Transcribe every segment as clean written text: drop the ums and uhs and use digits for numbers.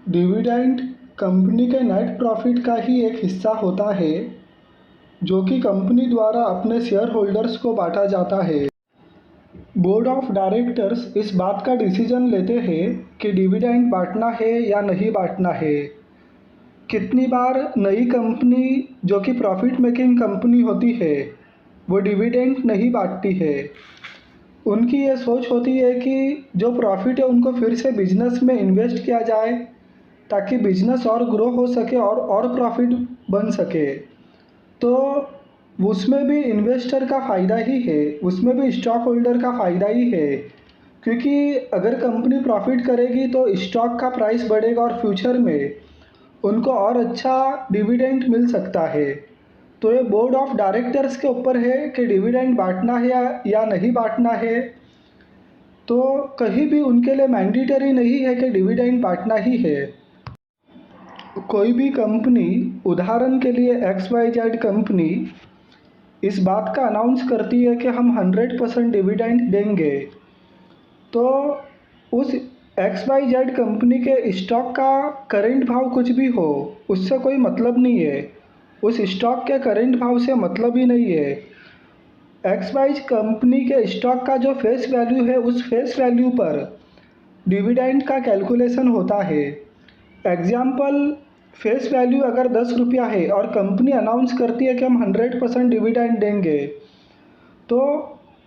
Dividend company के net profit का ही एक हिस्सा होता है जो कि कंपनी द्वारा अपने शेयर होल्डर्स को बांटा जाता है। बोर्ड ऑफ डायरेक्टर्स इस बात का डिसीजन लेते हैं कि डिविडेंड बांटना है या नहीं बांटना है। कितनी बार नई कंपनी जो कि प्रॉफिट मेकिंग कंपनी होती है वो डिविडेंड नहीं बांटती है। उनकी ये सोच होती है कि जो प्रॉफिट है उनको फिर से बिजनेस में इन्वेस्ट किया जाए ताकि बिजनेस और ग्रो हो सके और प्रॉफिट बन सके। तो उसमें भी इन्वेस्टर का फ़ायदा ही है, उसमें भी स्टॉक होल्डर का फ़ायदा ही है, क्योंकि अगर कंपनी प्रॉफिट करेगी तो स्टॉक का प्राइस बढ़ेगा और फ्यूचर में उनको और अच्छा डिविडेंड मिल सकता है। तो ये बोर्ड ऑफ डायरेक्टर्स के ऊपर है कि डिविडेंड बांटना है या नहीं बांटना है। तो कहीं भी उनके लिए मैंडेटरी नहीं है कि डिविडेंड बांटना ही है। कोई भी कंपनी, उदाहरण के लिए XYZ कंपनी इस बात का अनाउंस करती है कि हम 100% डिविडेंड देंगे, तो उस XYZ कंपनी के स्टॉक का करेंट भाव कुछ भी हो उससे कोई मतलब नहीं है। उस स्टॉक के करेंट भाव से मतलब ही नहीं है। XYZ कंपनी के स्टॉक का जो फेस वैल्यू है उस फेस वैल्यू पर डिविडेंड का कैलकुलेशन होता है। एग्जाम्पल, फेस वैल्यू अगर 10 रुपया है और कंपनी अनाउंस करती है कि हम 100% डिविडेंड देंगे, तो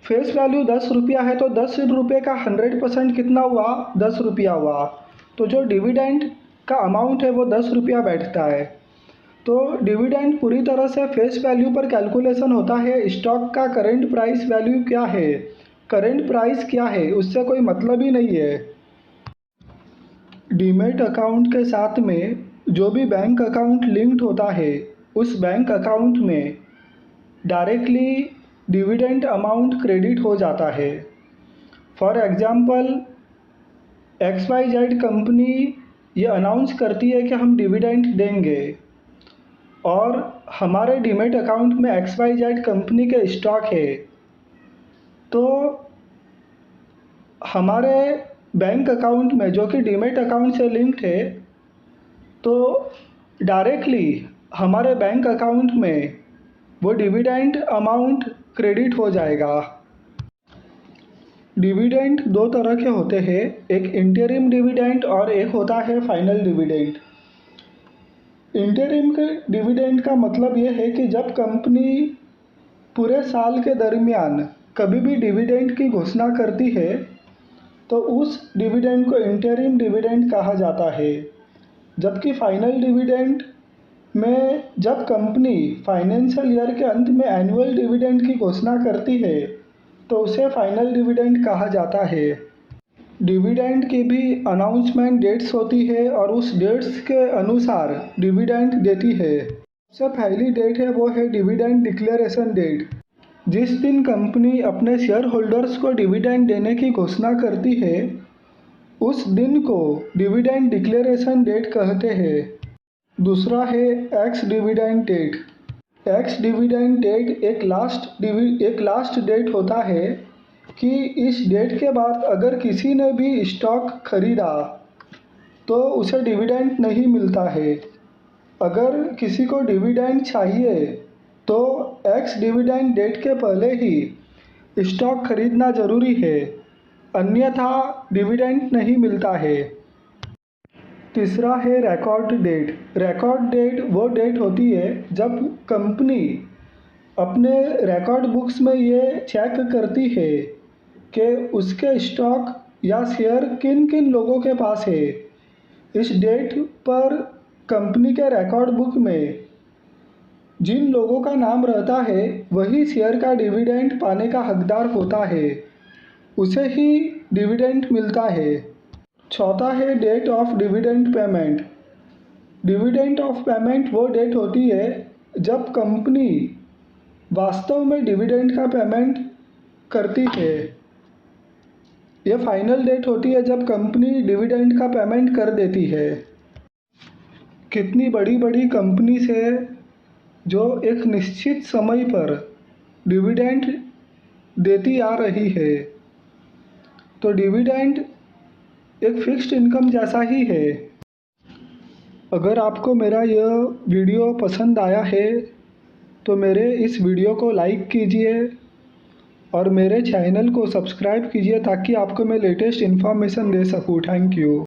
फेस वैल्यू 10 रुपया है तो 10 रुपये का 100% कितना हुआ? 10 रुपया हुआ। तो जो डिविडेंड का अमाउंट है वो 10 रुपया बैठता है। तो डिविडेंड पूरी तरह से फेस वैल्यू पर कैलकुलेशन होता है। स्टॉक का करेंट प्राइस वैल्यू क्या है, करेंट प्राइस क्या है, उससे कोई मतलब ही नहीं है। डीमैट अकाउंट के साथ में जो भी बैंक अकाउंट लिंक्ड होता है उस बैंक अकाउंट में डायरेक्टली डिविडेंड अमाउंट क्रेडिट हो जाता है। फॉर एग्ज़ाम्पल, XYZ कंपनी ये अनाउंस करती है कि हम डिविडेंड देंगे और हमारे डीमैट अकाउंट में XYZ कंपनी के स्टॉक है, तो हमारे बैंक अकाउंट में जो कि डीमैट अकाउंट से लिंक्ड है, तो डायरेक्टली हमारे बैंक अकाउंट में वो डिविडेंड अमाउंट क्रेडिट हो जाएगा। डिविडेंड दो तरह के होते हैं, एक इंटरिम डिविडेंड और एक होता है फाइनल डिविडेंड। इंटरिम के डिविडेंड का मतलब ये है कि जब कंपनी पूरे साल के दरमियान कभी भी डिविडेंड की घोषणा करती है तो उस डिविडेंड को इंटरिम डिविडेंड कहा जाता है। जबकि फाइनल डिविडेंड में जब कंपनी फाइनेंशियल ईयर के अंत में एनुअल डिविडेंड की घोषणा करती है तो उसे फाइनल डिविडेंड कहा जाता है। डिविडेंड की भी अनाउंसमेंट डेट्स होती है और उस डेट्स के अनुसार डिविडेंड देती है। सबसे पहली डेट है वो है डिविडेंड डिक्लेरेशन डेट। जिस दिन कंपनी अपने शेयर होल्डर्स को डिविडेंड देने की घोषणा करती है उस दिन को डिविडेंड डिक्लेरेशन डेट कहते हैं। दूसरा है ex dividend date. Ex dividend date एक लास्ट डेट होता है कि इस डेट के बाद अगर किसी ने भी स्टॉक खरीदा तो उसे डिविडेंड नहीं मिलता है। अगर किसी को डिविडेंड चाहिए तो एक्स डिविडेंड डेट के पहले ही स्टॉक खरीदना ज़रूरी है, अन्यथा डिविडेंड नहीं मिलता है। तीसरा है रिकॉर्ड डेट। रिकॉर्ड डेट वो डेट होती है जब कंपनी अपने रिकॉर्ड बुक्स में ये चेक करती है कि उसके स्टॉक या शेयर किन किन लोगों के पास है। इस डेट पर कंपनी के रिकॉर्ड बुक में जिन लोगों का नाम रहता है वही शेयर का डिविडेंड पाने का हकदार होता है, उसे ही डिविडेंड मिलता है। चौथा है date of dividend payment. Dividend of payment वो डेट होती है जब कंपनी वास्तव में डिविडेंड का पेमेंट करती है। यह फाइनल डेट होती है जब कंपनी डिविडेंड का पेमेंट कर देती है। कितनी बड़ी बड़ी कंपनीज है जो एक निश्चित समय पर डिविडेंड देती आ रही है। तो डिविडेंड एक फिक्स्ड इनकम जैसा ही है। अगर आपको मेरा यह वीडियो पसंद आया है तो मेरे इस वीडियो को लाइक कीजिए और मेरे चैनल को सब्सक्राइब कीजिए ताकि आपको मैं लेटेस्ट इन्फॉर्मेशन दे सकूँ। Thank you.